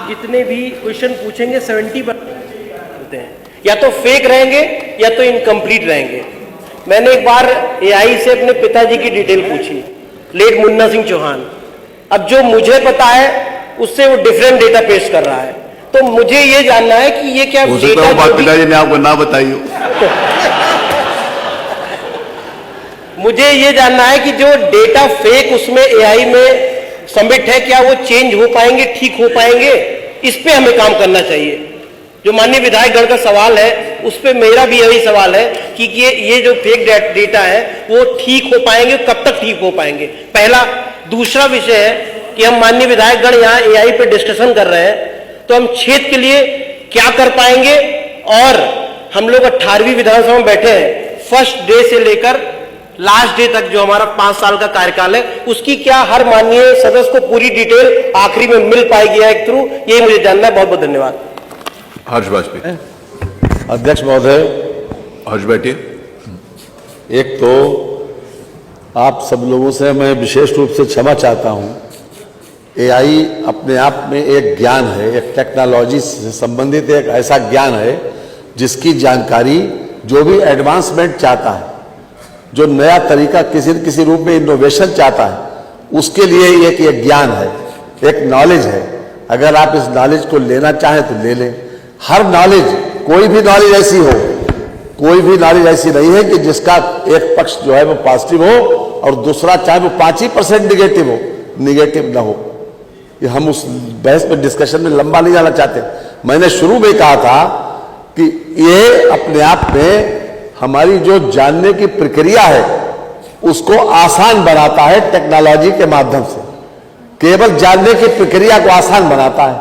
आप जितने भी क्वेश्चन पूछेंगे 70% हैं या तो फेक रहेंगे या तो इनकम्प्लीट रहेंगे। मैंने एक बार एआई से अपने पिताजी की डिटेल पूछी, लेट मुन्ना सिंह चौहान। अब जो मुझे पता है उससे वो डिफरेंट डेटा पेश कर रहा है, तो मुझे ये जानना है कि ये क्या डेटा पिताजी ने आपको ना बताई हो। मुझे ये जानना है कि जो डेटा फेक उसमें एआई में सबमिट है, क्या वो चेंज हो पाएंगे, ठीक हो पाएंगे? इस पे हमें काम करना चाहिए। जो माननीय विधायकगण का सवाल है उस पे मेरा भी यही सवाल है कि ये जो फेक डेटा है वो ठीक हो पाएंगे, कब तक ठीक हो पाएंगे? पहला। दूसरा विषय है कि हम माननीय विधायकगण यहाँ एआई पे डिस्कशन कर रहे हैं, तो हम क्षेत्र के लिए क्या कर पाएंगे? और हम लोग 18वीं विधानसभा में बैठे हैं, फर्स्ट डे से लेकर लास्ट डे तक जो हमारा 5 साल का कार्यकाल है, उसकी क्या हर माननीय सदस्य को पूरी डिटेल आखिरी में मिल पाएगी एक थ्रू? यही मुझे जानना है। बहुत बहुत धन्यवाद। हर्ष वाजपेयी। अध्यक्ष महोदय, हर्ष बैठिए। एक तो आप सब लोगों से मैं विशेष रूप से क्षमा चाहता हूं। एआई अपने आप में एक ज्ञान है, एक टेक्नोलॉजी से संबंधित एक ऐसा ज्ञान है जिसकी जानकारी जो भी एडवांसमेंट चाहता है, जो नया तरीका किसी न किसी रूप में इनोवेशन चाहता है, उसके लिए एक ज्ञान है, एक नॉलेज है। अगर आप इस नॉलेज को लेना चाहें तो ले लें। हर नॉलेज, कोई भी नॉलेज ऐसी हो, कोई भी नॉलेज ऐसी नहीं है कि जिसका एक पक्ष जो है वो पॉजिटिव हो और दूसरा चाहे वो 5% निगेटिव हो, निगेटिव ना हो। ये हम उस बहस में डिस्कशन में लंबा नहीं जाना चाहते। मैंने शुरू में कहा था कि ये अपने आप में हमारी जो जानने की प्रक्रिया है उसको आसान बनाता है टेक्नोलॉजी के माध्यम से। केवल जानने की प्रक्रिया को आसान बनाता है।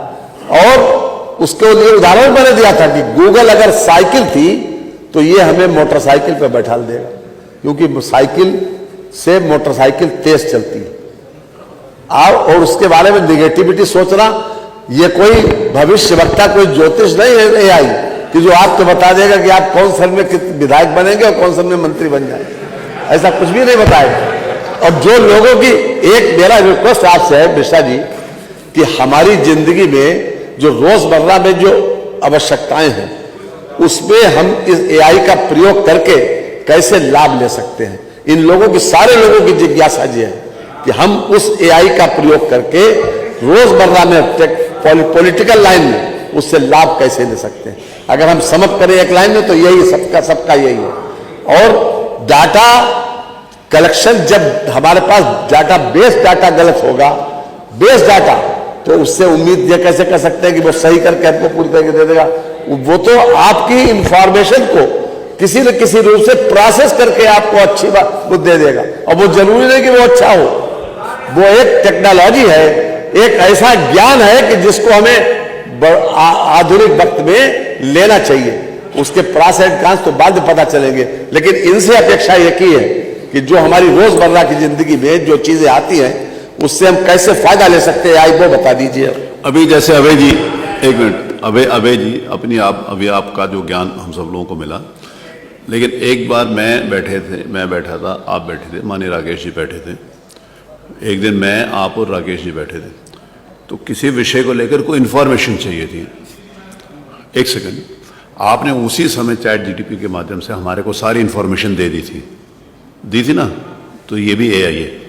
और उसके लिए उदाहरण मैंने दिया था कि गूगल अगर साइकिल थी तो ये हमें मोटरसाइकिल पर बैठा देगा, क्योंकि साइकिल से मोटरसाइकिल तेज चलती है। और उसके बारे में निगेटिविटी सोचना, ये कोई भविष्य वक्ता, कोई ज्योतिष नहीं है एआई कि जो आपको बता देगा कि आप कौन सन में विधायक बनेंगे और कौन सन में मंत्री बन जाएंगे। ऐसा कुछ भी नहीं बताएगा। और जो लोगों की, एक मेरा रिक्वेस्ट आपसे है मिश्रा जी, कि हमारी जिंदगी में जो रोजमर्रा में जो आवश्यकताएं हैं उसमें हम इस एआई का प्रयोग करके कैसे लाभ ले सकते हैं। इन लोगों की, सारे लोगों की जिज्ञासा ये है कि हम उस एआई का प्रयोग करके रोजमर्रा में पॉलिटिकल लाइन में उससे लाभ कैसे ले सकते हैं। अगर हम समझ करें एक लाइन में तो यही सबका यही है। और डाटा कलेक्शन, जब हमारे पास डाटा गलत होगा, बेस डाटा, तो उससे उम्मीद ये कैसे कर सकते हैं कि वो सही करके हमको पूरी तरह दे देगा? वो तो आपकी इंफॉर्मेशन को किसी न किसी रूप से प्रोसेस करके आपको अच्छी बात वो दे देगा। और वो जरूरी नहीं कि वो अच्छा हो, वो एक टेक्नोलॉजी है, एक ऐसा ज्ञान है कि जिसको हमें आधुनिक वक्त में लेना चाहिए। उसके प्रास एंड कांस तो बाद में पता चलेंगे, लेकिन इनसे अपेक्षा एक ही है कि जो हमारी रोजमर्रा की जिंदगी में जो चीजें आती हैं उससे हम कैसे फायदा ले सकते हैं, आई वो बता दीजिए। अभी जैसे अभय जी, एक मिनट, अभय जी, अभी आपका जो ज्ञान हम सब लोगों को मिला, लेकिन एक बार मैं बैठा था, आप बैठे थे, माननीय राकेश जी बैठे थे। एक दिन मैं, आप और राकेश जी बैठे थे, तो किसी विषय को लेकर कोई इन्फॉर्मेशन चाहिए थी। एक सेकंड, आपने उसी समय चैट जीटीपी के माध्यम से हमारे को सारी इन्फॉर्मेशन दे दी थी ना? तो ये भी एआई है।